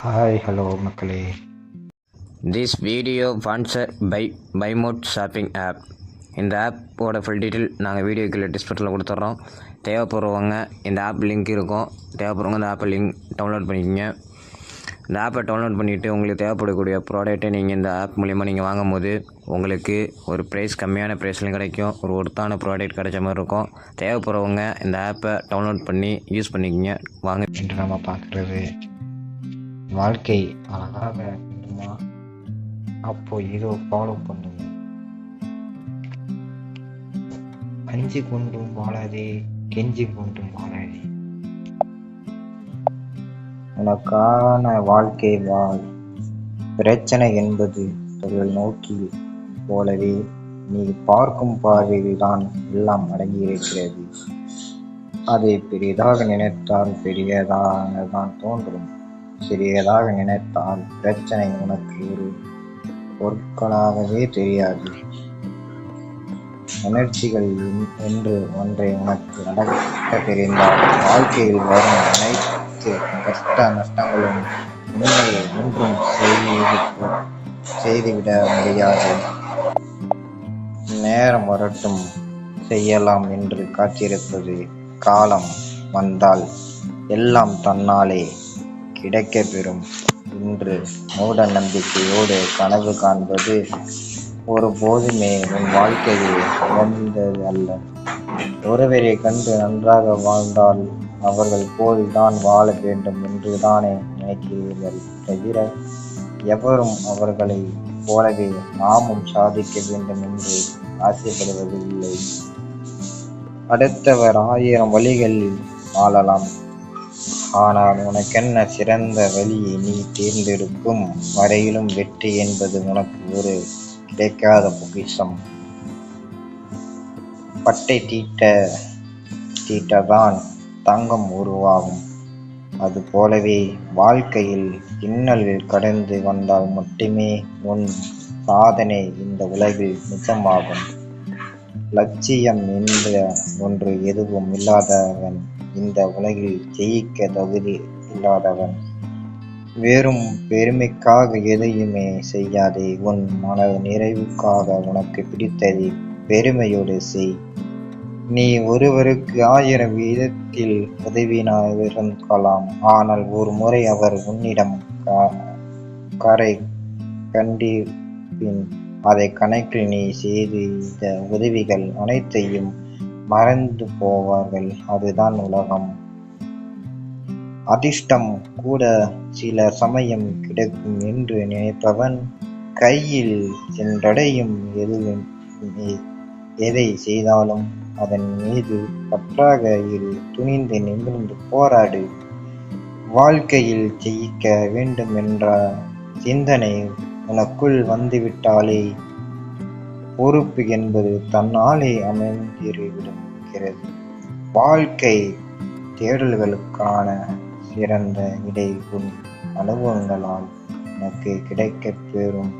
Hi hello மக்களே. This video sponsored by BuyMode shopping app. இந்த ஆப்போட ஃபுல் டீட்டெயில் நாங்கள் வீடியோக்குள்ள டிஸ்கிரிப்ஷனில் கொடுத்துட்றோம். தேவைப்படுறவங்க இந்த ஆப் லிங்க் இருக்கும், தேவைப்படுறவங்க இந்த ஆப்பை டவுன்லோட் பண்ணிக்கோங்க. இந்த ஆப்பை டவுன்லோட் பண்ணிவிட்டு உங்களுக்கு தேவைப்படக்கூடிய ப்ராடக்ட்டை நீங்கள் இந்த ஆப் மூலிமா நீங்கள் வாங்கும் போது உங்களுக்கு ஒரு கம்மியான ப்ரைஸ்லையும் கிடைக்கும், ஒரு ஒர்த்தான ப்ராடக்ட் கிடைச்ச மாதிரி இருக்கும். தேவைப்படுறவங்க இந்த ஆப்பை டவுன்லோட் பண்ணி யூஸ் பண்ணிக்கோங்க. வாங்க. இன்று நம்ம பார்க்குறது வாழ்க்கை அழகாக இருக்குமா, அப்போ இதோ ஃபாலோ பண்ணுங்க. அஞ்சு கொண்டும் வாழாதே, கெஞ்சி கொண்டும் வாழாதே. உனக்கான வாழ்க்கை வாழ். பிரச்சனை என்பது தொழில் நோக்கி போலவே நீ பார்க்கும் பார்வையில் தான் எல்லாம் அடங்கியிருக்கிறது. அதை பெரிதாக நினைத்தால் பெரியதானதான் தோன்றும். சிறியதாக நினைத்தால் பிரச்சனை உனக்கு ஒரு பொருட்களாகவே தெரியாது. உணர்ச்சிகள் என்று ஒன்றை உனக்கு நடக்க தெரிந்தால் வாழ்க்கையில் வரும் அனைத்து கஷ்ட நஷ்டங்களும் உண்மையை ஒன்றும் செய்துவிட முடியாது. நேரம் வரட்டும் செய்யலாம் என்று காத்திருப்பது. காலம் வந்தால் எல்லாம் தன்னாலே கிடைக்க பெறும். இன்று மூட நம்பிக்கையோடு கனவு காண்பது ஒருபோதுமே உன் வாழ்க்கையை இழந்தது அல்ல. ஒருவரை கண்டு நன்றாக வாழ்ந்தால் அவர்கள் போல் தான் வாழ வேண்டும் என்று தானே நினைக்கிறீர்கள் தவிர எவரும் அவர்களை போலவே நாமும் சாதிக்க வேண்டும் என்று ஆசைப்படுவதில்லை. அடுத்தவர் 1000 வழிகளில் வாழலாம், ஆனால் உனக்கென்ன சிறந்த வழியை நீ தேர்ந்தெடுக்கும் வரையிலும் வெற்றி என்பது உனக்கு ஒரு கிடைக்காத பொக்கிஷம். பட்டை தீட்டதான் தங்கம் உருவாகும். அது போலவே வாழ்க்கையில் இன்னல்கள் கடந்து வந்தால் மட்டுமே உன் சாதனை இந்த உலகில் நிஜமாகும். லட்சியம் என்ற ஒன்று எதுவும் இல்லாதவன் இந்த உலகில் ஜெயிக்க தகுதி இல்லாதவன். வெறும் பெருமைக்காக எதையுமே செய்யாதே. உன் மன நிறைவுக்காக உனக்கு பிடித்ததை பெருமையோடு செய். நீ ஒருவருக்கு 1000 விதத்தில் உதவினாயிருக்கலாம், ஆனால் ஒரு முறை அவர் உன்னிடம் கரை கண்டிப்பின் அதை கணக்கில் நீ செய்த உதவிகள் அனைத்தையும் மறந்து போவார்கள். அதுதான் உலகம். அதிர்ஷ்டம் கூட சில சமயம் கிடைக்கும் என்று நினைப்பவன் கையில் சென்றடையும். எதை செய்தாலும் அதன் மீது பற்றாக இரு. துணிந்து நிமிர்ந்து போராடு. வாழ்க்கையில் ஜெயிக்க வேண்டும் என்ற சிந்தனை உனக்குள் வந்துவிட்டாலே பொறுப்பு என்பது தன்னாலே அமைந்திருக்கிறது. வாழ்க்கை தேடல்களுக்கான சிறந்த விடை உன் அனுபவங்களால் உனக்கு கிடைக்கப் பெறும்.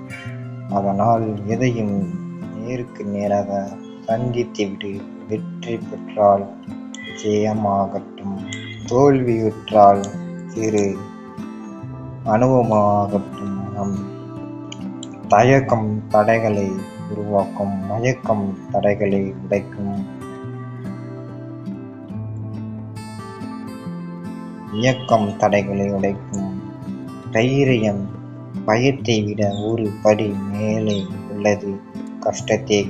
அதனால் எதையும் நேருக்கு நேராக சந்தித்துவிடு. வெற்றி பெற்றால் ஜெயமாகட்டும், தோல்வியுற்றால் சிறு அனுபவமாகட்டும். தயக்கம் தடைகளை உருவாக்கும், மயக்கம் தடைகளை உடைக்கும், இயக்கம் தடைகளை உடைக்கும். தைரியம் பயத்தை விட ஒரு படி மேலே உள்ளது. கஷ்டத்தை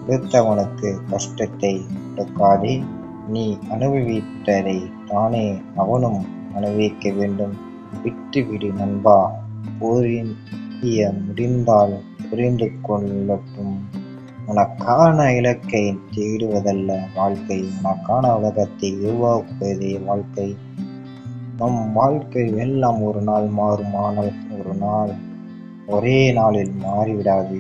கொடுத்தவனுக்கு கஷ்டத்தை கொடுக்காதே. நீ அனுபவித்ததை தானே அவனும் அனுபவிக்க வேண்டும். விட்டுவிடு நண்பா. புரிய முடிந்தால் புரிந்து கொள்ளட்டும். உனக்கான இலக்கை தேடுவதல்ல வாழ்க்கை, உனக்கான உலகத்தை உருவாக்குவதே வாழ்க்கை. நம் வாழ்க்கை எல்லாம் ஒரு நாள் மாறும், ஆனால் ஒரு நாள் ஒரே நாளில் மாறிவிடாது.